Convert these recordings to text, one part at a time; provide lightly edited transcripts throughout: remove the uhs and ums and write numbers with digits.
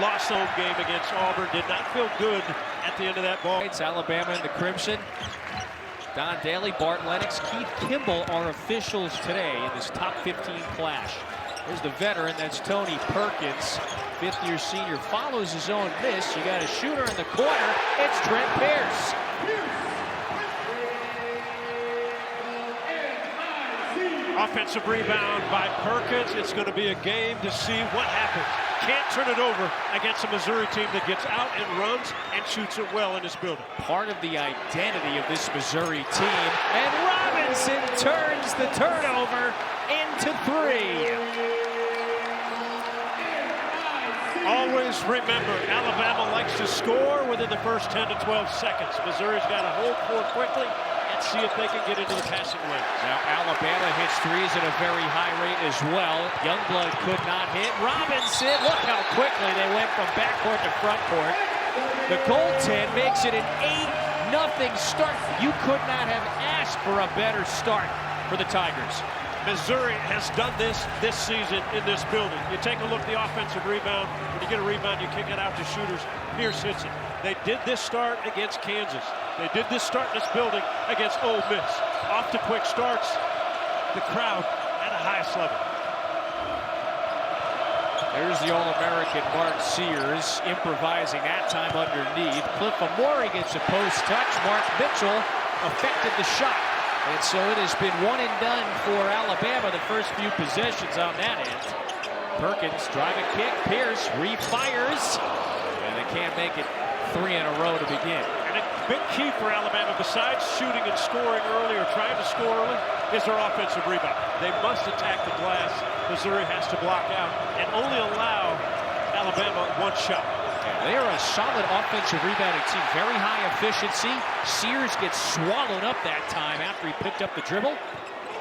lost home game against Auburn. Did not feel good at the end of that ball. It's Alabama in the crimson. Don Daly, Bart Lennox, Keith Kimball are officials today in this top 15 clash. There's the veteran, that's Tony Perkins. Fifth-year senior follows his own miss. You got a shooter in the corner. It's Trent Pierce. Offensive rebound by Perkins. It's going to be a game to see what happens. Can't turn it over against a Missouri team that gets out and runs and shoots it well in this building. Part of the identity of this Missouri team. And Robinson turns the turnover into 3. Always remember, Alabama likes to score within the first 10 to 12 seconds. Missouri's got to hold for it quickly and see if they can get into the passing lane. Now Alabama hits threes at a very high rate as well. Youngblood could not hit. Robinson, look how quickly they went from backcourt to frontcourt. The goaltend makes it an 8-0 start. You could not have asked for a better start for the Tigers. Missouri has done this season in this building. You take a look at the offensive rebound. When you get a rebound, you kick it out to shooters. Pierce hits it. They did this start against Kansas. They did this start in this building against Ole Miss. Off to quick starts. The crowd at the highest level. There's the All-American Mark Sears improvising that time underneath. Cliff Amore gets a post touch. Mark Mitchell affected the shot. And so it has been one and done for Alabama the first few possessions on that end. Perkins driving kick. Pierce refires. And they can't make it 3 in a row to begin. And a big key for Alabama, besides shooting and scoring early or trying to score early, is their offensive rebound. They must attack the glass. Missouri has to block out and only allow Alabama one shot. They are a solid offensive rebounding team. Very high efficiency. Sears gets swallowed up that time after he picked up the dribble.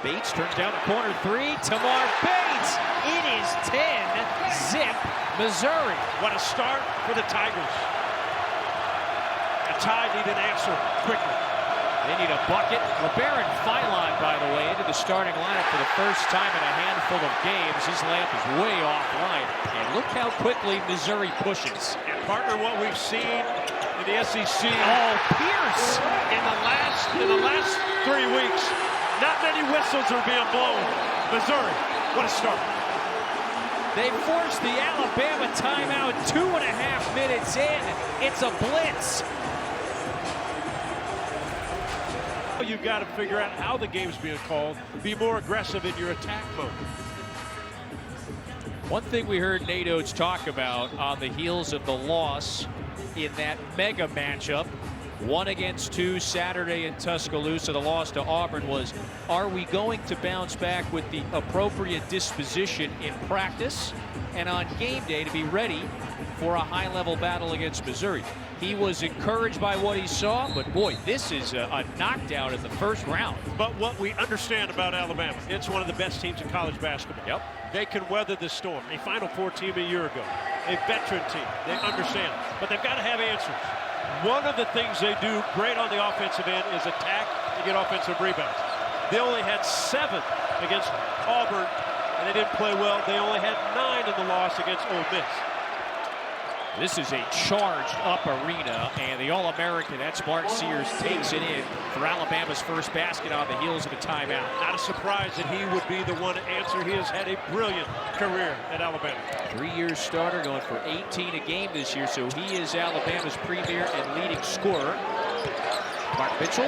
Bates turns down the corner 3. Tamar Bates. It is 10-zip Missouri. What a start for the Tigers. A tie need an answer quickly. They need a bucket. LeBaron Philon, by the way, into the starting lineup for the first time in a handful of games. His layup is way offline. And look how quickly Missouri pushes. And partner, what we've seen in the SEC. Oh, Pierce! In the last 3 weeks, not many whistles are being blown. Missouri, what a start. They forced the Alabama timeout 2.5 minutes in. It's a blitz. You've got to figure out how the game's being called. Be more aggressive in your attack mode. One thing we heard Nate Oates talk about on the heels of the loss in that mega matchup, 1-2 Saturday in Tuscaloosa, the loss to Auburn, was, are we going to bounce back with the appropriate disposition in practice and on game day to be ready for a high-level battle against Missouri? He was encouraged by what he saw, but boy, this is a knockdown in the first round. But what we understand about Alabama, it's one of the best teams in college basketball. Yep. They can weather the storm. A Final Four team a year ago, a veteran team. They understand, but they've got to have answers. One of the things they do great on the offensive end is attack and get offensive rebounds. They only had 7 against Auburn, and they didn't play well. They only had 9 in the loss against Ole Miss. This is a charged up arena, and the All-American, that's Mark Sears, takes it in for Alabama's first basket on the heels of a timeout. Not a surprise that he would be the one to answer. He has had a brilliant career at Alabama. 3-year starter, going for 18 a game this year, so he is Alabama's premier and leading scorer. Mark Mitchell,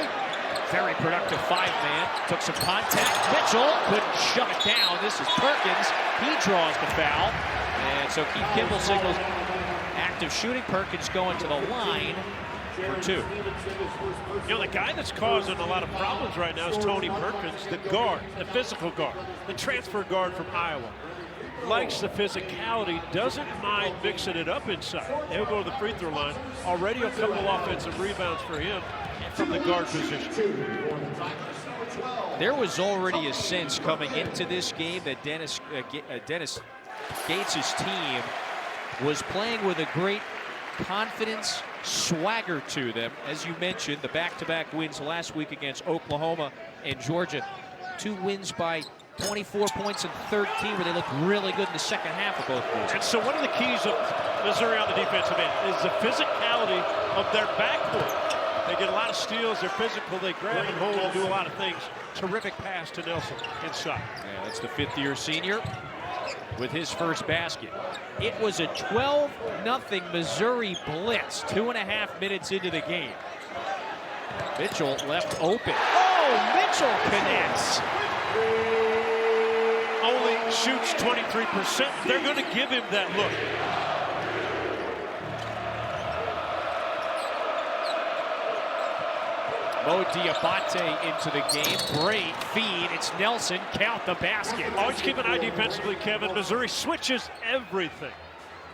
very productive 5-man, took some contact. Mitchell couldn't shut it down. This is Perkins. He draws the foul, and so Keith Kimball signals active shooting. Perkins going to the line for 2. You know, the guy that's causing a lot of problems right now is Tony Perkins, the guard, the physical guard, the transfer guard from Iowa. Likes the physicality, doesn't mind mixing it up inside. He'll go to the free throw line. Already a couple offensive rebounds for him from the guard position. There was already a sense coming into this game that Dennis Gates' team was playing with a great confidence, swagger to them. As you mentioned, the back-to-back wins last week against Oklahoma and Georgia. 2 wins by 24 points and 13, where they looked really good in the second half of both games. And so one of the keys of Missouri on the defensive end is the physicality of their backcourt. They get a lot of steals. They're physical. They grab and hold and do a lot of things. Terrific pass to Nelson inside. Yeah, that's the fifth-year senior with his first basket. It was a 12-0 Missouri blitz, 2.5 minutes into the game. Mitchell left open. Oh, Mitchell connects. Only shoots 23%. They're going to give him that look. Mo Diabate into the game. Great feed. It's Nelson. Count the basket. Always keep an eye defensively, Kevin. Missouri switches everything.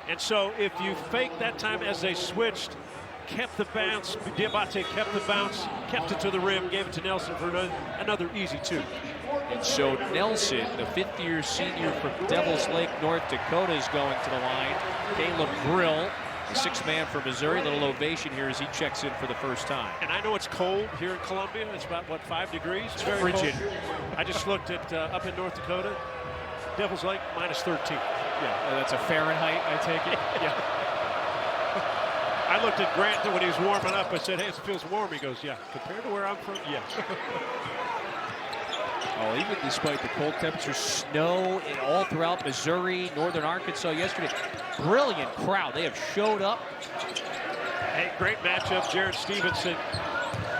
And so if you fake that time as they switched, kept the bounce, Diabate kept the bounce, kept it to the rim, gave it to Nelson for another easy two. And so Nelson, the fifth-year senior from Devils Lake, North Dakota, is going to the line. Caleb Grill, the sixth man for Missouri. A little ovation here as he checks in for the first time. And I know it's cold here in Columbia. It's about, what, 5 degrees? It's very frigid. Cold. I just looked at up in North Dakota, Devils Lake, -13. Yeah, that's a Fahrenheit, I take it. Yeah. I looked at Grant when he was warming up. I said, hey, it feels warm. He goes, yeah. Compared to where I'm from, yes. Oh, even despite the cold temperatures, snow all throughout Missouri, northern Arkansas yesterday. Brilliant crowd. They have showed up. Hey, great matchup. Jared Stevenson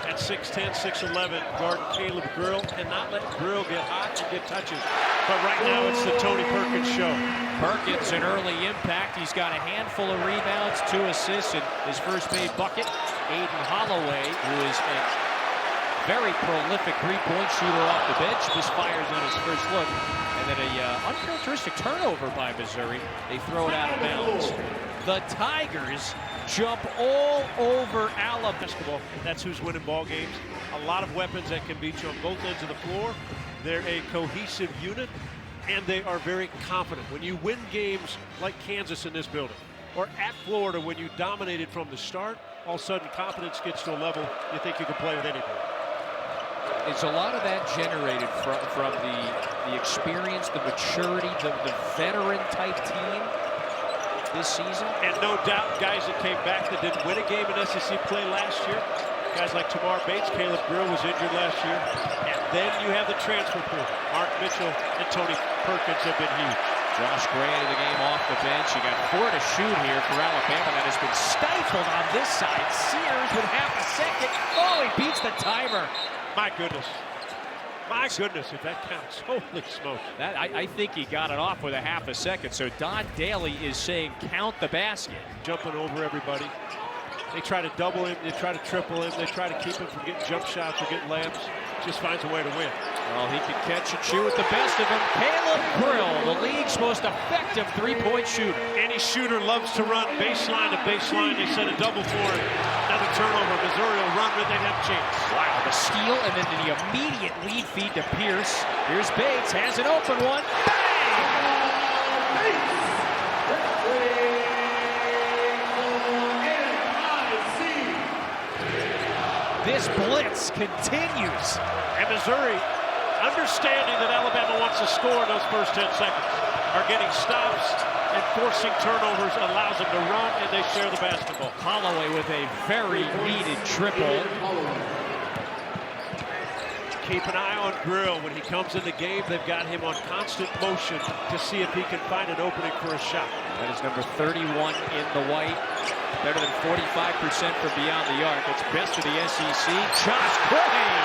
at 6'10", 6'11", guarding Caleb Grill. Cannot let Grill get hot and get touches. But right now it's the Tony Perkins show. Perkins, an early impact. He's got a handful of rebounds, 2 assists, and his first made bucket. Aiden Holloway, who is a very prolific three-point shooter off the bench, misfires on his first look. And then an uncharacteristic turnover by Missouri. They throw it out of bounds. The Tigers jump all over Alabama. Basketball, that's who's winning ball games. A lot of weapons that can beat you on both ends of the floor. They're a cohesive unit, and they are very confident. When you win games like Kansas in this building, or at Florida when you dominated from the start, all of a sudden confidence gets to a level you think you can play with anything. Is a lot of that generated from the experience, the maturity, the veteran-type team this season? And no doubt guys that came back that didn't win a game in SEC play last year. Guys like Tamar Bates, Caleb Grill was injured last year. And then you have the transfer portal. Mark Mitchell and Tony Perkins have been huge. Josh Gray into the game off the bench. You got 4 to shoot here for Alabama. That has been stifled on this side. Sears with half a second. Oh, he beats the timer. My goodness. My goodness, if that counts. Holy smoke. I think he got it off with a half a second. So Don Daly is saying count the basket. Jumping over everybody. They try to double him. They try to triple him. They try to keep him from getting jump shots or getting layups. Just finds a way to win. Well, he can catch and shoot with the best of them. Caleb Grill, the league's most effective three-point shooter. Any shooter loves to run baseline to baseline. They set a double for him. Another turnover. Missouri will run with it. They have a chance. Wow, the steal and then the immediate lead feed to Pierce. Here's Bates, has an open one. Bang! This blitz continues. And Missouri, understanding that Alabama wants to score in those first 10 seconds, are getting stops and forcing turnovers, allows them to run, and they share the basketball. Holloway with a very needed triple. Keep an eye on Grill. When he comes in the game, they've got him on constant motion to see if he can find an opening for a shot. That is number 31 in the white. Better than 45% from beyond the arc. It's best of the SEC. Josh Gray,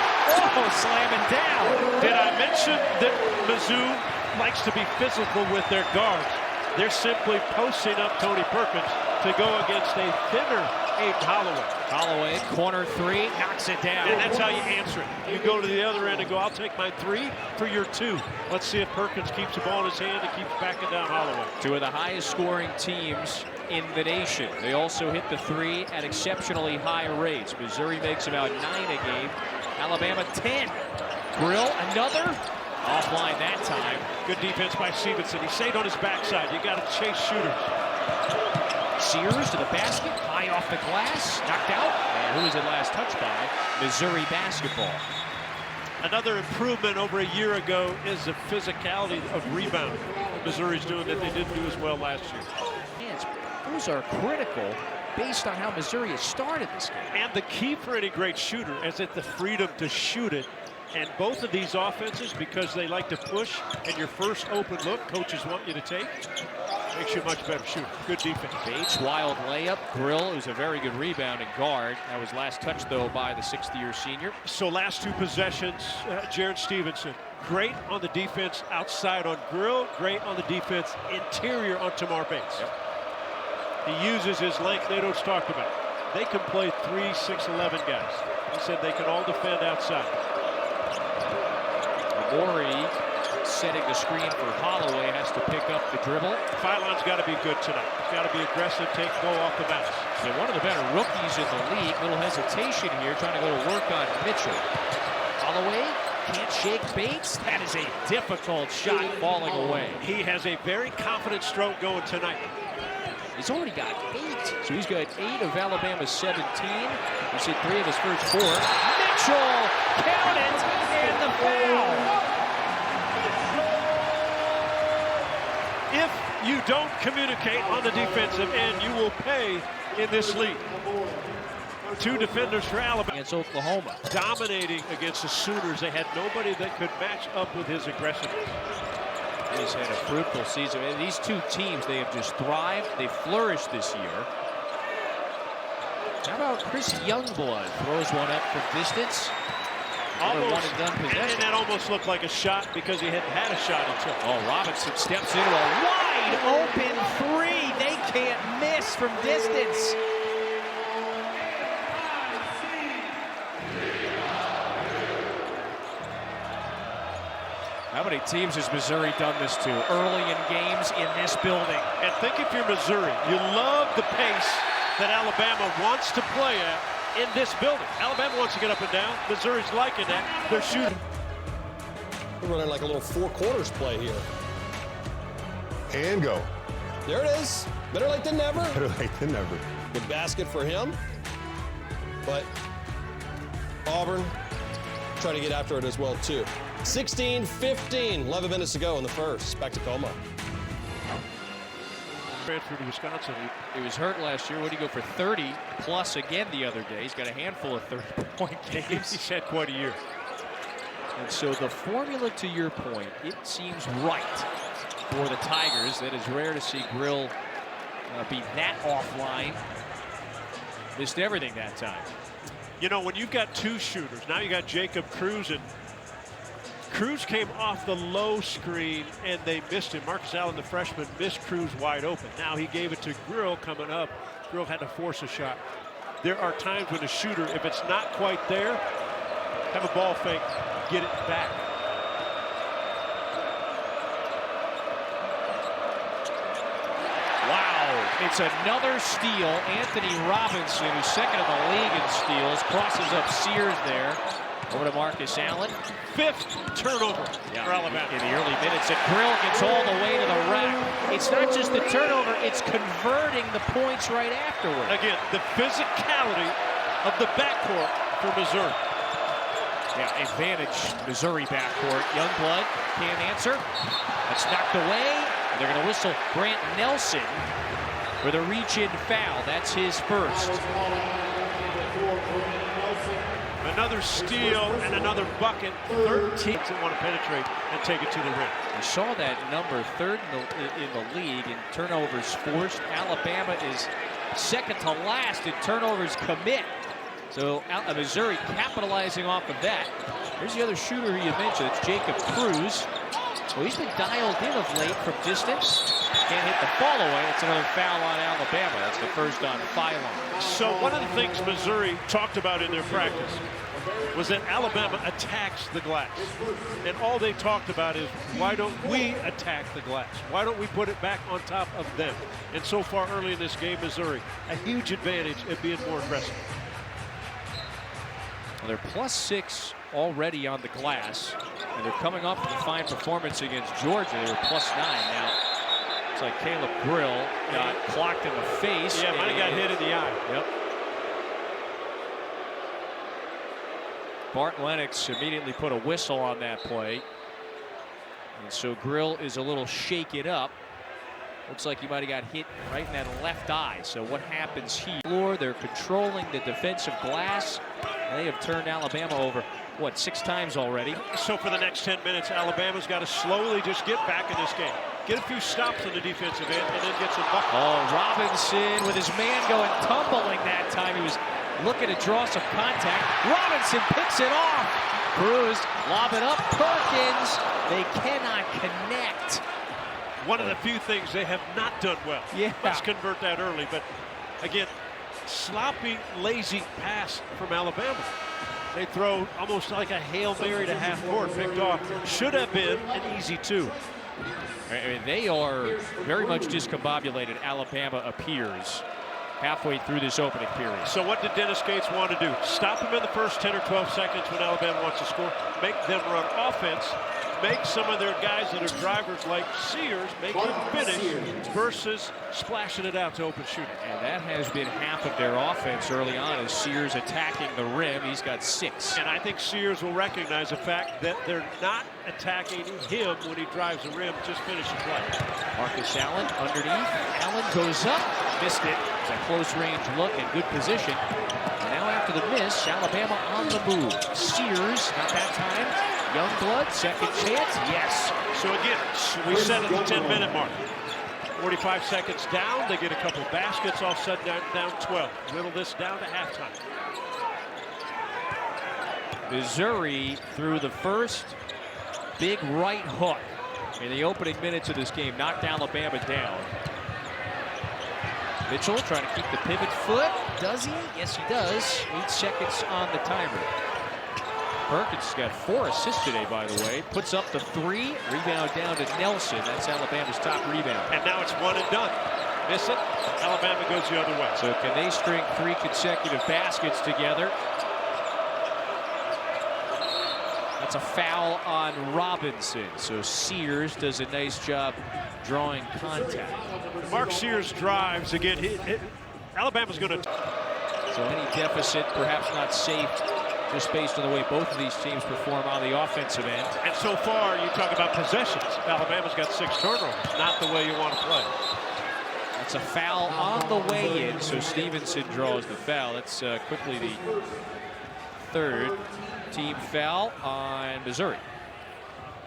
oh, slamming down. Did I mention that Mizzou likes to be physical with their guards? They're simply posting up Tony Perkins to go against a thinner Aiden Holloway. Holloway, corner three, knocks it down. And that's how you answer it. You go to the other end and go, I'll take my 3 for your 2. Let's see if Perkins keeps the ball in his hand and keeps backing down Holloway. 2 of the highest scoring teams in the nation. They also hit the 3 at exceptionally high rates. Missouri makes about 9 a game. Alabama 10. Grill, another. Offline that time. Good defense by Stevenson. He stayed on his backside. You got to chase shooters. Sears to the basket, high off the glass, knocked out. And who was it last touched by? Missouri basketball. Another improvement over a year ago is the physicality of rebounding. Missouri's doing that they didn't do as well last year. Yeah, it's those are critical based on how Missouri has started this game. And the key for any great shooter is the freedom to shoot it. And both of these offenses, because they like to push, and your first open look, coaches want you to take, makes you a much better shooter. Good defense. Bates, wild layup. Grill, who's a very good rebounding guard. That was last touch, though, by the 6th-year senior. So last 2 possessions, Jared Stevenson, great on the defense outside on Grill, great on the defense interior on Tamar Bates. Yep. He uses his length Nado's talked about. They can play 3, 6, 11 guys. He said they can all defend outside. Mori setting the screen for Holloway, has to pick up the dribble. Phylon's got to be good tonight. He's got to be aggressive, go off the bounce. So one of the better rookies in the league. Little hesitation here, trying to go to work on Mitchell. Holloway can't shake Bates. That is a difficult shot falling away. He has a very confident stroke going tonight. He's already got 8. So he's got 8 of Alabama's 17. He's hit 3 of his first 4. Mitchell, count it, and the foul. If you don't communicate on the defensive end, you will pay in this league. 2 defenders for Alabama. Against Oklahoma. Dominating against the Sooners. They had nobody that could match up with his aggressiveness. He's had a fruitful season. And these 2 teams, they have just thrived. They flourished this year. How about Chris Youngblood? Throws one up from distance. Almost, one and done possession. And that almost looked like a shot because he hadn't had a shot until. Oh, Robinson steps into a wide open 3. They can't miss from distance. How many teams has Missouri done this to early in games in this building? And think if you're Missouri, you love the pace that Alabama wants to play at in this building. Alabama wants to get up and down. Missouri's liking that. They're shooting. We're running like a little 4 quarters play here. And go. There it is. Better late than never. Better late than never. Good basket for him. But Auburn trying to get after it as well, too. 16-15, 11 minutes to go in the first. Back to Como. Transfer to Wisconsin. He was hurt last year. What did he go for 30 plus again the other day? He's got a handful of 30-point games. He's had quite a year. And so the formula, to your point, it seems right for the Tigers. That is rare to see Grill be that offline. Missed everything that time. You know, when you've got 2 shooters, now you got Jacob Cruz, and Cruz came off the low screen and they missed him. Marcus Allen, the freshman, missed Cruz wide open. Now he gave it to Grill coming up. Grill had to force a shot. There are times when a shooter, if it's not quite there, have a ball fake, get it back. Wow, it's another steal. Anthony Robinson, who's second in the league in steals, crosses up Sears there. Over to Marcus Allen. 5th turnover for Alabama. In the early minutes, and Grill gets all the way to the rack. It's not just the turnover, it's converting the points right afterward. Again, the physicality of the backcourt for Missouri. Yeah, advantage Missouri backcourt. Youngblood can't answer. That's knocked away. They're going to whistle Grant Nelson for the reach-in foul. That's his first. Another steal and another bucket. 13 that want to penetrate and take it to the rim. We saw that number 3rd in the league in turnovers forced. Alabama is second to last in turnovers commit. So Missouri capitalizing off of that. Here's the other shooter who you mentioned. It's Jacob Cruz. Well, he's been dialed in of late from distance. Can't hit the fall away. It's another foul on Alabama. That's the first on Phylon. So one of the things Missouri talked about in their practice was that Alabama attacks the glass. And all they talked about is, why don't we attack the glass? Why don't we put it back on top of them? And so far early in this game, Missouri, a huge advantage at being more aggressive. Well, they're +6 already on the glass. And they're coming off of a fine performance against Georgia. They were +9 now. It's like Caleb Grill got clocked in the face. Yeah, might have got hit in the eye. Yep. Bart Lennox immediately put a whistle on that play. And so Grill is a little shaken up. Looks like he might have got hit right in that left eye. So what happens here? They're controlling the defensive glass. They have turned Alabama over, what, 6 times already? So for the next 10 minutes, Alabama's got to slowly just get back in this game. Get a few stops on the defensive end and then get some buckets. Oh, Robinson with his man going tumbling that time. He was looking to draw some contact. Robinson picks it off. Bruised, lob it up. Perkins, they cannot connect. One of the few things they have not done well. Yeah. Let's convert that early. But again, sloppy, lazy pass from Alabama. They throw almost like a Hail Mary to half court, picked off. Should have been an easy 2. I mean, they are very much discombobulated, Alabama appears, halfway through this opening period. So what did Dennis Gates want to do? Stop them in the first 10 or 12 seconds when Alabama wants to score, make them run offense, make some of their guys that are drivers like Sears make them finish versus splashing it out to open shooting. And that has been half of their offense early on as Sears attacking the rim. He's got 6. And I think Sears will recognize the fact that they're not attacking him when he drives the rim, just finish the play. Marcus Allen underneath. Allen goes up, missed it. It's a close range look and good position. And now after the miss, Alabama on the move. Sears, not that time. Youngblood, second chance, yes. So again, we set at the 10-minute mark. 45 seconds down, they get a couple baskets, all sudden down 12. Whittle this down to halftime. Missouri threw the first big right hook in the opening minutes of this game, knocked Alabama down. Mitchell trying to keep the pivot foot. Does he? Yes, he does. 8 seconds on the timer. Perkins has got 4 assists today, by the way. Puts up the 3. Rebound down to Nelson. That's Alabama's top rebound. And now it's one and done. Miss it, Alabama goes the other way. So can they string 3 consecutive baskets together? That's a foul on Robinson. So Sears does a nice job drawing contact. Mark Sears drives again. Alabama's going to. So any deficit, perhaps not safe, just based on the way both of these teams perform on the offensive end. And so far, you talk about possessions. Alabama's got 6 turnovers. Not the way you want to play. That's a foul on the way in. So Stevenson draws the foul. That's quickly the 3rd team foul on Missouri.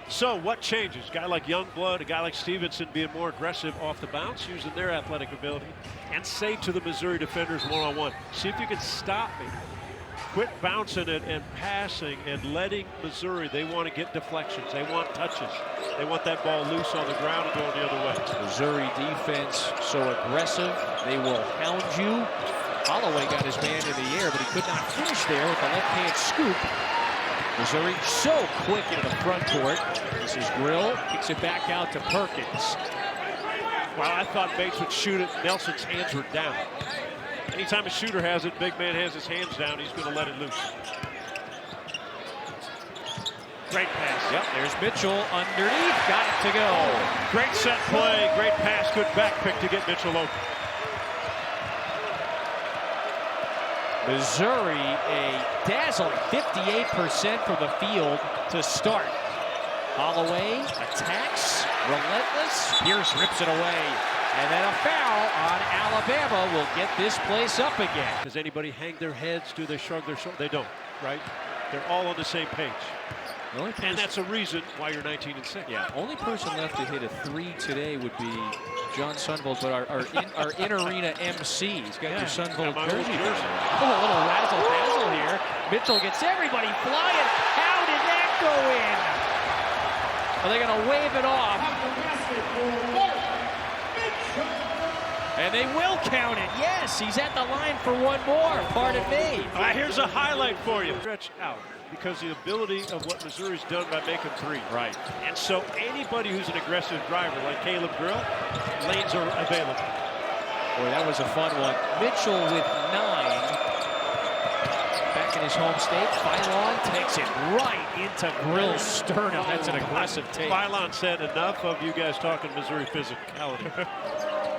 So what changes? A guy like Youngblood, a guy like Stevenson being more aggressive off the bounce, using their athletic ability, and say to the Missouri defenders one-on-one, see if you can stop me. Quit bouncing it and passing and letting Missouri, they want to get deflections. They want touches. They want that ball loose on the ground and going the other way. Missouri defense so aggressive. They will hound you. Holloway got his man in the air, but he could not finish there with the left-hand scoop. Missouri so quick into the front court. This is Grill, kicks it back out to Perkins. Well, I thought Bates would shoot it. Nelson's hands were down. Anytime a shooter has it, big man has his hands down, he's going to let it loose. Great pass. Yep, there's Mitchell underneath, got it to go. Great set play, great pass, good back pick to get Mitchell open. Missouri, a dazzling 58% from the field to start. Holloway attacks, relentless. Pierce rips it away. And then a foul on Alabama will get this place up again. Does anybody hang their heads? Do they shrug their shoulders? They don't, right? They're all on the same page. And that's a reason why you're 19-6. Yeah, only person left to hit a 3 today would be John Sunvold, but our in-arena MC. He's got your Sunvold jersey. Oh, a little razzle-dazzle here. Mitchell gets everybody flying. How did that go in? Are they going to wave it off? And they will count it. Yes, he's at the line for one more. Pardon me. Here's a highlight for you. Stretch out because the ability of what Missouri's done by making 3. Right. And so anybody who's an aggressive driver like Caleb Grill, lanes are available. Boy, that was a fun one. Mitchell with 9. Back in his home state. Philon takes it right into Grill's sternum. That's an aggressive take. Philon said, enough of you guys talking Missouri physicality.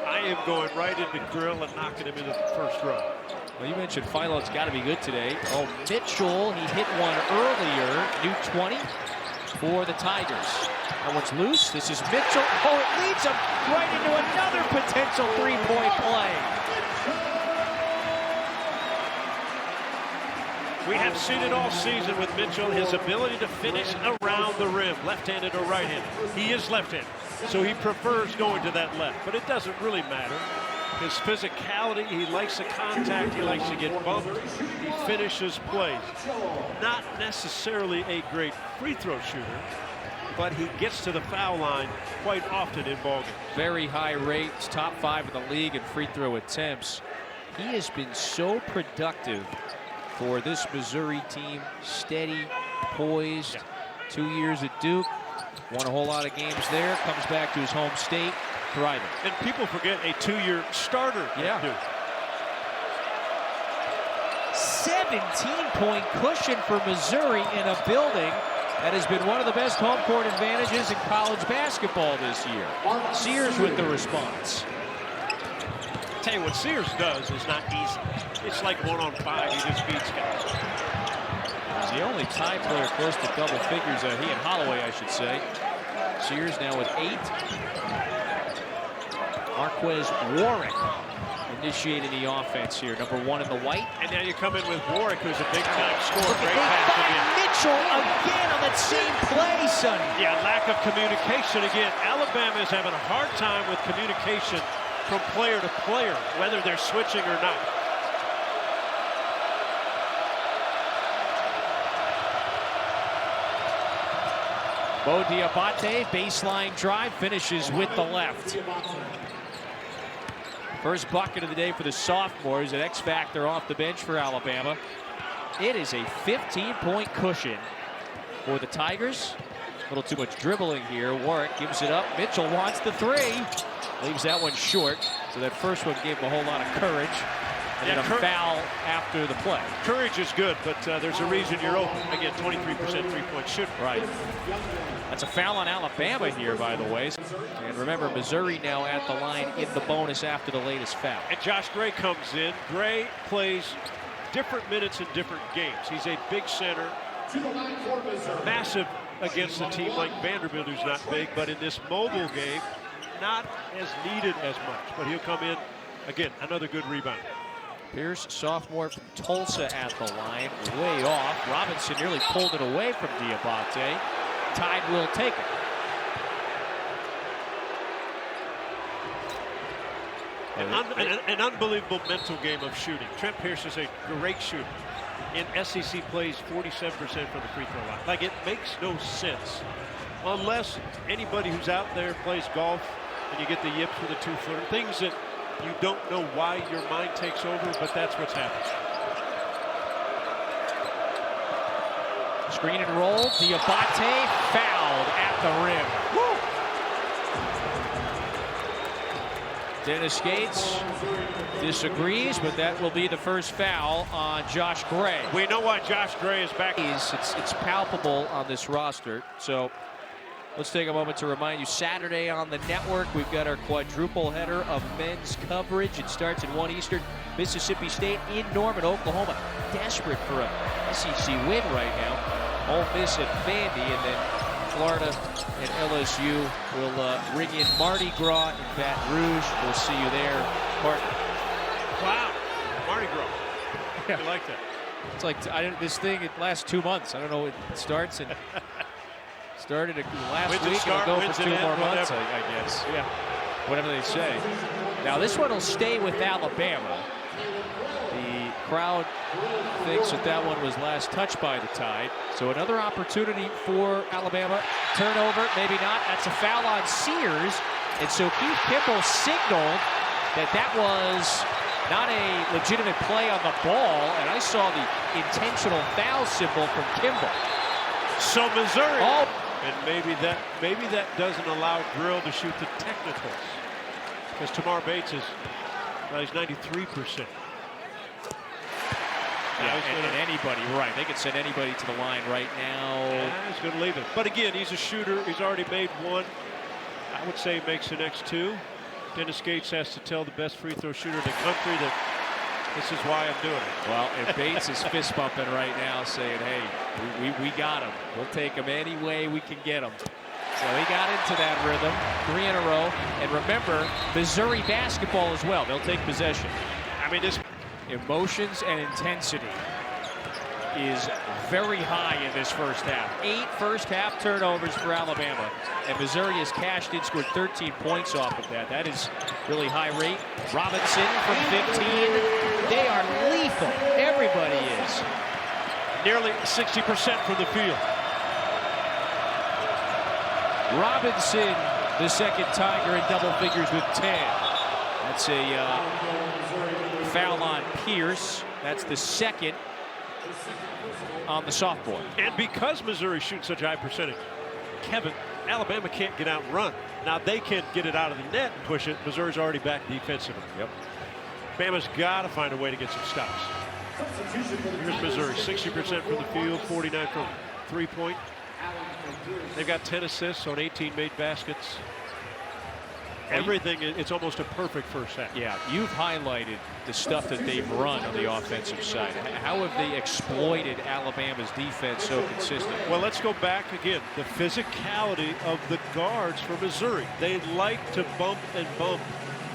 I am going right into Grill and knocking him into the first row. Well, you mentioned Philon's got to be good today. Oh, Mitchell, he hit one earlier. New 20. for the Tigers. That one's loose. This is Mitchell. Oh, it leads him right into another potential three-point play. We have seen it all season with Mitchell, his ability to finish around the rim, left-handed or right-handed. He is left-handed, so he prefers going to that left, but it doesn't really matter. His physicality, he likes the contact, he likes to get bumped, he finishes plays. Not necessarily a great free throw shooter, but he gets to the foul line quite often in ballgames. Very high rates, top 5 in the league in free throw attempts. He has been so productive for this Missouri team. Steady, poised. 2 years at Duke, won a whole lot of games there, comes back to his home state, thriving. And people forget a 2-year starter at Duke. 17-point cushion for Missouri in a building that has been one of the best home court advantages in college basketball this year. Sears with the response. Tell you what Sears does is not easy. It's like 1-on-5. He just beats guys. He's the only tie player close to double figures. He and Holloway, I should say. Sears now with 8. Marquez Warwick initiating the offense here. Number 1 in the white. And now you come in with Warwick, who's a big-time scorer. Great pass again. Mitchell again on that same play, Sonny. Yeah, lack of communication again. Alabama is having a hard time with communication from player to player, whether they're switching or not. Bo Diabate, baseline drive, finishes with the left. First bucket of the day for the sophomores, an X factor off the bench for Alabama. It is a 15-point cushion for the Tigers. A little too much dribbling here. Warwick gives it up. Mitchell wants the 3. Leaves that one short. So that first one gave him a whole lot of courage. And then a foul after the play. Courage is good, but there's a reason you're open. Again, 23% three-point shooter. Right. That's a foul on Alabama here, by the way. And remember, Missouri now at the line in the bonus after the latest foul. And Josh Gray comes in. Gray plays different minutes in different games. He's a big center. Massive against a team like Vanderbilt, who's not big, but in this mobile game, not as needed as much. But he'll come in, again, another good rebound. Pierce, sophomore from Tulsa at the line, way off. Robinson nearly pulled it away from Diabate. Tide will take it. An unbelievable mental game of shooting. Trent Pierce is a great shooter. In SEC plays 47% from the free throw line. Like, it makes no sense. Unless anybody who's out there plays golf and you get the yips with a 2-footer. Things that you don't know why your mind takes over, but that's what's happening. Screen and roll. Diabate fouled at the rim. Woo! Dennis Gates disagrees, but that will be the first foul on Josh Gray. We know why Josh Gray is back. It's palpable on this roster. So let's take a moment to remind you, Saturday on the network, we've got our quadruple header of men's coverage. It starts at 1 Eastern. Mississippi State in Norman, Oklahoma. Desperate for a SEC win right now. Ole Miss at Vandy, and then Florida and LSU will ring in Mardi Gras in Baton Rouge. We'll see you there, partner. Wow, Mardi Gras. Yeah. I like that. It's like this thing. It lasts 2 months. I don't know. It starts and started last week and it'll go for 2 more months. I guess. Yeah, whatever they say. Now this one will stay with Alabama. The crowd thinks that one was last touched by the Tide. So another opportunity for Alabama. Turnover, maybe not. That's a foul on Sears. And so Keith Kimball signaled that was not a legitimate play on the ball. And I saw the intentional foul symbol from Kimball. So Missouri. Oh. And maybe that doesn't allow Drill to shoot the technicals. Because Tamar Bates is, he's 93%. Yeah, and anybody, right. They could send anybody to the line right now. Yeah, he's going to leave it. But again, he's a shooter. He's already made 1. I would say he makes the next 2. Dennis Gates has to tell the best free throw shooter in the country that This is why I'm doing it. Well, and Bates is fist bumping right now saying, hey, we got him. We'll take him any way we can get him. So he got into that rhythm, 3 in a row. And remember, Missouri basketball as well. They'll take possession. I mean, this Emotions and intensity is very high in this first half. 8 first half turnovers for Alabama. And Missouri has cashed in, scored 13 points off of that. That is really high rate. Robinson from 15. They are lethal. Everybody is. nearly 60% from the field. Robinson, the second Tiger in double figures with 10. That's a foul on Pierce. That's the second on the sophomore. And because Missouri shoots such a high percentage, Kevin, Alabama can't get out and run. Now they can't get it out of the net and push it. Missouri's already back defensively. Yep. Bama's got to find a way to get some stops. Here's Missouri, 60% from the field, 49 from three-point. They've got 10 assists on 18 made baskets. Everything, it's almost a perfect first half. Yeah, you've highlighted the stuff that they've run on the offensive side. How have they exploited Alabama's defense so consistently? Well, let's go back again. The physicality of the guards for Missouri. They like to bump and bump.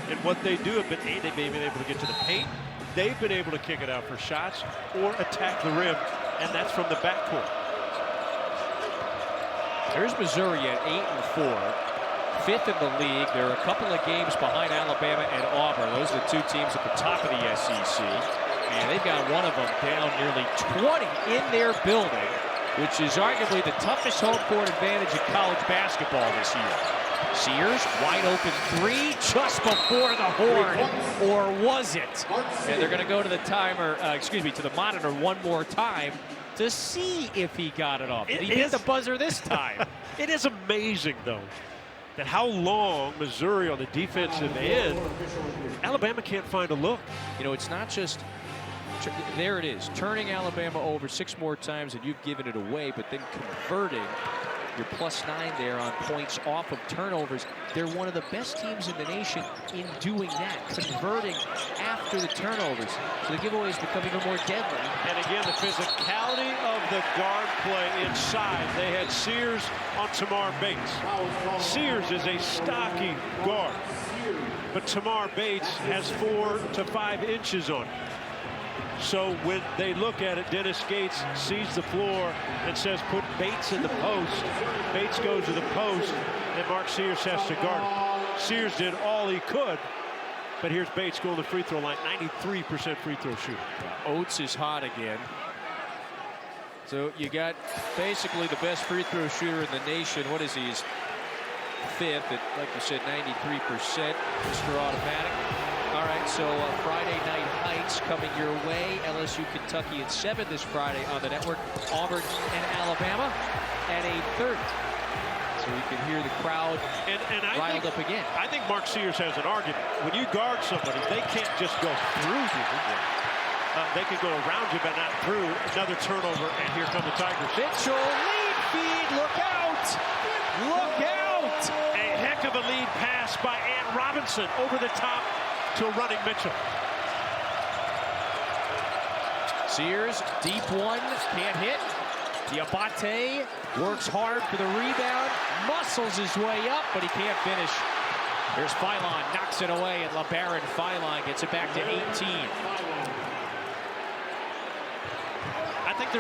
And what they do have been, they've been able to get to the paint. They've been able to kick it out for shots or attack the rim, and that's from the backcourt. There's Missouri at 8-4. 5th in the league. They're a couple of games behind Alabama and Auburn. Those are the two teams at the top of the SEC. And they've got one of them down nearly 20 in their building, which is arguably the toughest home court advantage in college basketball this year. Sears, wide open three just before the horn, or was it? And they're going to go to the timer, to the monitor one more time to see if he got it off. Did he hit the buzzer this time? It is amazing, though, that how long Missouri on the defensive end, Alabama can't find a look. You know, it's not just, there it is, turning Alabama over 6 more times and you've given it away, but then converting your +9 there on points off of turnovers. They're one of the best teams in the nation in doing that, converting after the turnovers. So the giveaways become even more deadly. And again, the physicality of the guard play inside. They had Sears on Tamar Bates. Sears is a stocky guard, but Tamar Bates has 4 to 5 inches on it. So when they look at it, Dennis Gates sees the floor and says, put Bates in the post. Bates goes to the post, and Mark Sears has to guard it. Sears did all he could, but here's Bates going to the free throw line, 93% free throw shooter. Oates is hot again. So you got basically the best free throw shooter in the nation. What is he? He's 5th at, like you said, 93%. Mr. Automatic. All right, so Friday Night Heights coming your way. LSU, Kentucky at 7 this Friday on the network. Auburn and Alabama at 8:30. So we can hear the crowd riled up again. I think Mark Sears has an argument. When you guard somebody, they can't just go through you. They can go around you, but not through. Another turnover, and here come the Tigers. Mitchell, lead feed, look out! Look out! A heck of a lead pass by Ann Robinson over the top to running Mitchell. Sears, deep one, can't hit. Diabate works hard for the rebound, muscles his way up, but he can't finish. There's Philon, knocks it away, and LeBaron Philon gets it back to 18. I think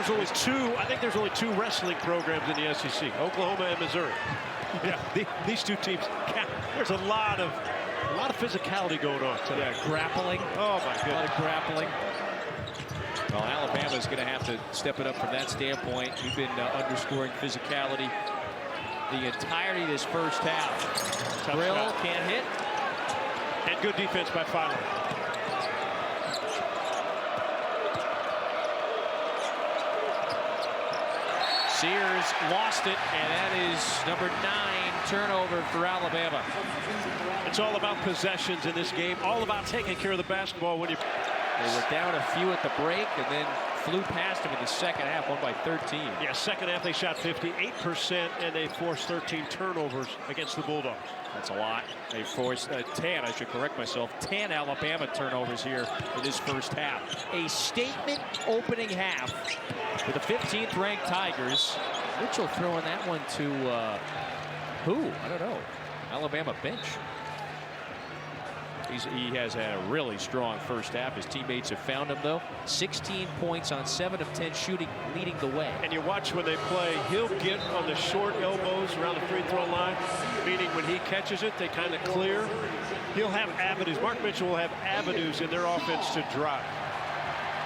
there's only two wrestling programs in the SEC, Oklahoma and Missouri. Yeah, these two teams, there's a lot of physicality going on today. Yeah, grappling. Oh my goodness. A lot of grappling. Well, Alabama's going to have to step it up from that standpoint. We've been underscoring physicality the entirety of this first half. Brill can't hit. And good defense by Philon. Sears lost it, and that is number 9 turnover for Alabama. It's all about possessions in this game, all about taking care of the basketball when you... They were down a few at the break, and then flew past him in the second half, won by 13. Yeah, second half they shot 58%, and they forced 13 turnovers against the Bulldogs. That's a lot. They forced 10, I should correct myself, 10 Alabama turnovers here in this first half. A statement opening half for the 15th ranked Tigers. Mitchell throwing that one to who? I don't know. Alabama bench. He has had a really strong first half. His teammates have found him, though. 16 points on 7 of 10 shooting, leading the way. And you watch when they play, he'll get on the short elbows around the free throw line, meaning when he catches it, they kind of clear. He'll have avenues. Mark Mitchell will have avenues in their offense to drive.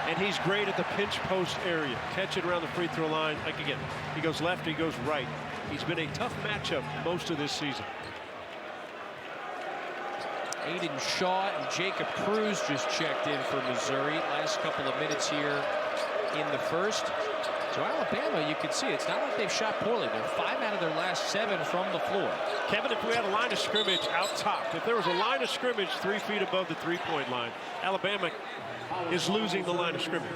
And he's great at the pinch post area. Catch it around the free throw line. Like again, he goes left, he goes right. He's been a tough matchup most of this season. Aiden Shaw and Jacob Cruz just checked in for Missouri. Last couple of minutes here in the first. So Alabama, you can see it's not like they've shot poorly. They're 5 out of their last 7 from the floor. Kevin, if we had a line of scrimmage out top, if there was a line of scrimmage 3 feet above the three-point line, Alabama is losing the line of scrimmage.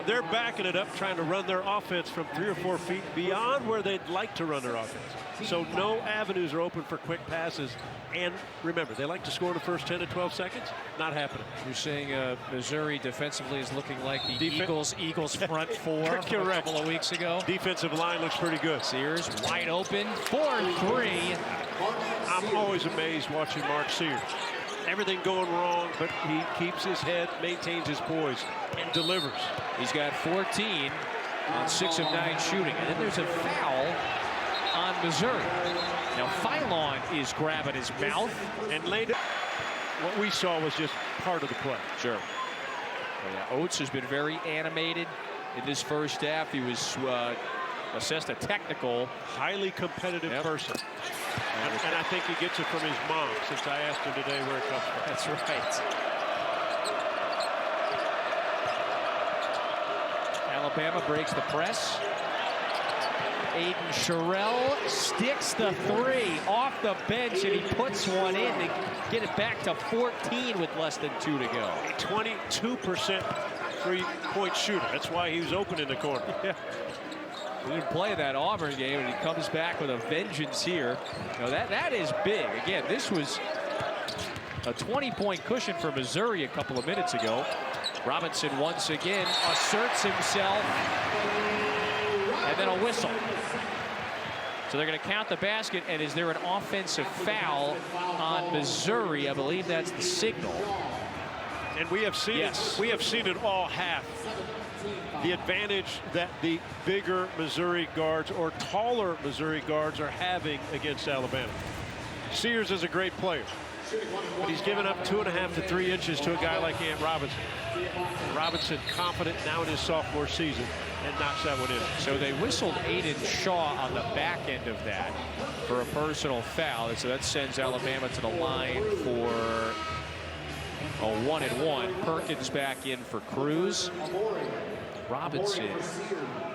They're backing it up, trying to run their offense from 3 or 4 feet beyond where they'd like to run their offense. So no avenues are open for quick passes. And remember, they like to score in the first 10 to 12 seconds. Not happening. You're saying Missouri defensively is looking like the Eagles front four Correct. a couple of weeks ago. Defensive line looks pretty good. Sears wide open, 4-3. I'm always amazed watching Mark Sears. Everything going wrong, but he keeps his head, maintains his poise, and delivers. He's got 14 on 6 of 9 shooting. And then there's a foul on Missouri. Now Philon is grabbing his mouth. And later, what we saw was just part of the play. Sure. Well, yeah, Oates has been very animated in this first half. He was assessed a technical. Highly competitive person. And I think he gets it from his mom, since I asked him today where it comes from. That's right. Alabama breaks the press. Aiden Sherrill sticks the 3 off the bench, and he puts one in to get it back to 14 with less than 2 to go. A 22% three-point shooter. That's why he was open in the corner. Yeah. He didn't play that Auburn game, and he comes back with a vengeance here. You know, that is big. Again, this was a 20-point cushion for Missouri a couple of minutes ago. Robinson once again asserts himself, and then a whistle. So they're going to count the basket, and is there an offensive foul on Missouri? I believe that's the signal. And we have seen it. We have seen it all half. The advantage that the bigger Missouri guards or taller Missouri guards are having against Alabama. Sears is a great player, but he's given up 2.5 to 3 inches to a guy like Ant Robinson. And Robinson confident now in his sophomore season and knocks that one in. So they whistled Aiden Shaw on the back end of that for a personal foul. So that sends Alabama to the line for a 1-and-1. Perkins back in for Cruz. Robinson,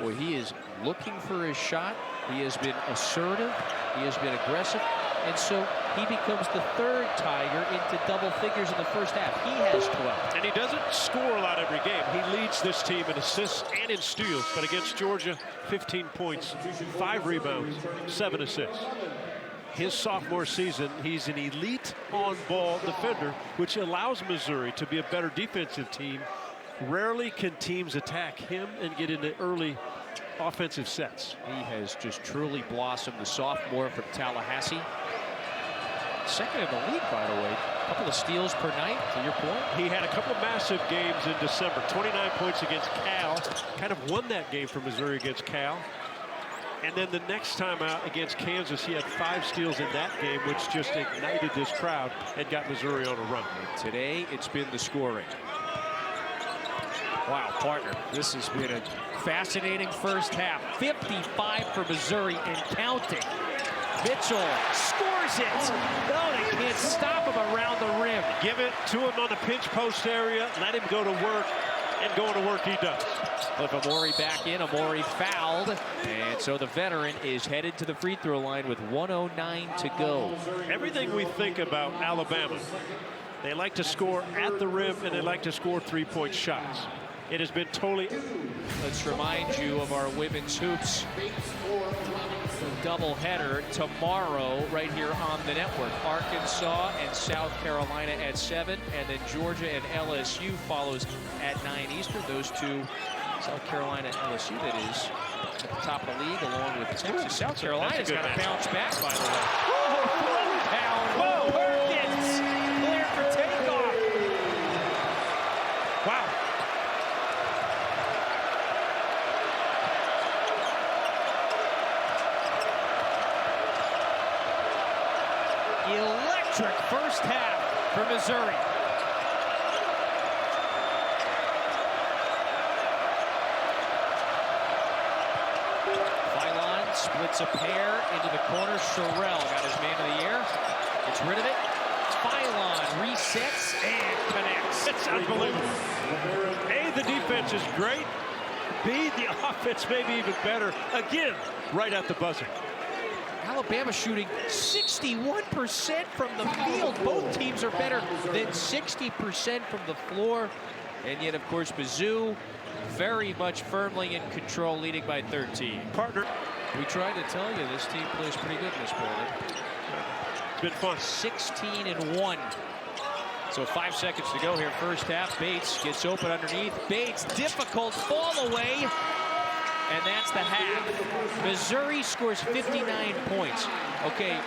well, he is looking for his shot. He has been assertive. He has been aggressive. And so he becomes the 3rd Tiger into double figures in the first half. He has 12. And he doesn't score a lot every game. He leads this team in assists and in steals. But against Georgia, 15 points, 5 rebounds, 7 assists. His sophomore season, he's an elite on-ball defender, which allows Missouri to be a better defensive team. Rarely can teams attack him and get into early offensive sets. He has just truly blossomed, the sophomore from Tallahassee. 2nd in the league, by the way. A couple of steals per night, to your point. He had a couple of massive games in December. 29 points against Cal. Kind of won that game for Missouri against Cal. And then the next time out against Kansas, he had 5 steals in that game, which just ignited this crowd and got Missouri on a run. And today, it's been the scoring. Wow, partner, this has been a fascinating first half. 55 for Missouri and counting. Mitchell scores it. No, they can't stop him around the rim. Give it to him on the pinch post area. Let him go to work, and going to work he does. Flip Amori back in. Amori fouled. And so the veteran is headed to the free throw line with 1:09 to go. Everything we think about Alabama, they like to score at the rim and they like to score 3-point shots. It has been totally. Let's remind you of our women's hoops doubleheader tomorrow right here on the network. Arkansas and South Carolina at 7, and then Georgia and LSU follows at 9 Eastern. Those two, South Carolina and LSU, that is at the top of the league along with Texas. South Carolina's got to bounce back, by the way. Whoa, down. Whoa, Perkins clear for takeoff. Wow. Electric first half for Missouri. Phylon splits a pair into the corner. Sherrell got his man of the year. Gets rid of it. Phylon resets and connects. It's unbelievable. A, the defense is great. B, the offense may be even better. Again, right at the buzzer. Alabama shooting 61% from the field. Both teams are better than 60% from the floor. And yet, of course, Mizzou very much firmly in control, leading by 13. Partner. We tried to tell you this team plays pretty good in this building. It's been fun. 16-1. So 5 seconds to go here, first half. Bates gets open underneath. Bates, difficult fall away. And that's the half. Missouri scores 59 points. Okay,